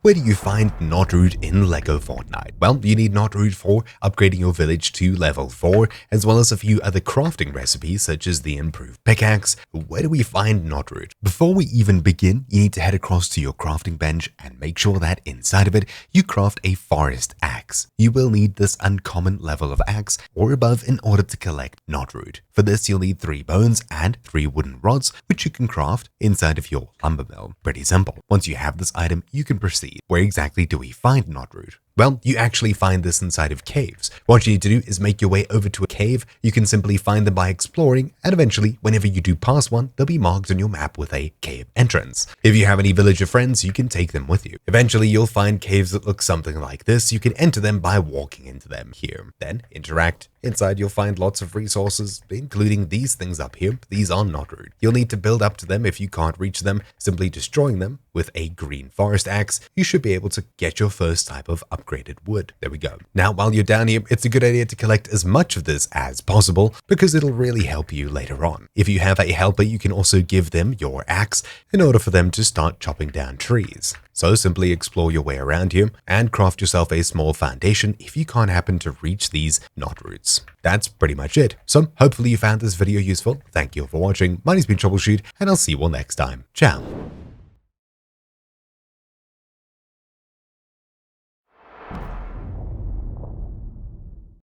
Where do you find Knotroot in LEGO Fortnite? Well, you need Knotroot for upgrading your village to level 4, as well as a few other crafting recipes such as the improved pickaxe. Where do we find Knotroot? Before we even begin, you need to head across to your crafting bench and make sure that inside of it, you craft a forest axe. You will need this uncommon level of axe or above in order to collect Knotroot. For this, you'll need 3 bones and 3 wooden rods, which you can craft inside of your lumber mill. Pretty simple. Once you have this item, you can proceed. Where exactly do we find Knotroot? Well, you actually find this inside of caves. What you need to do is make your way over to a cave. You can simply find them by exploring, and eventually, whenever you do pass one, they'll be marked on your map with a cave entrance. If you have any villager friends, you can take them with you. Eventually, you'll find caves that look something like this. You can enter them by walking into them here. Then, interact. Inside, you'll find lots of resources, including these things up here. These are Knotroot. You'll need to build up to them if you can't reach them. Simply destroying them with a green forest axe, you should be able to get your first type of upgraded wood. There we go. Now, while you're down here, it's a good idea to collect as much of this as possible because it'll really help you later on. If you have a helper, you can also give them your axe in order for them to start chopping down trees. So simply explore your way around here and craft yourself a small foundation if you can't happen to reach these Knotroots. That's pretty much it. So hopefully you found this video useful. Thank you for watching. My name's been Troubleshoot, and I'll see you all next time. Ciao.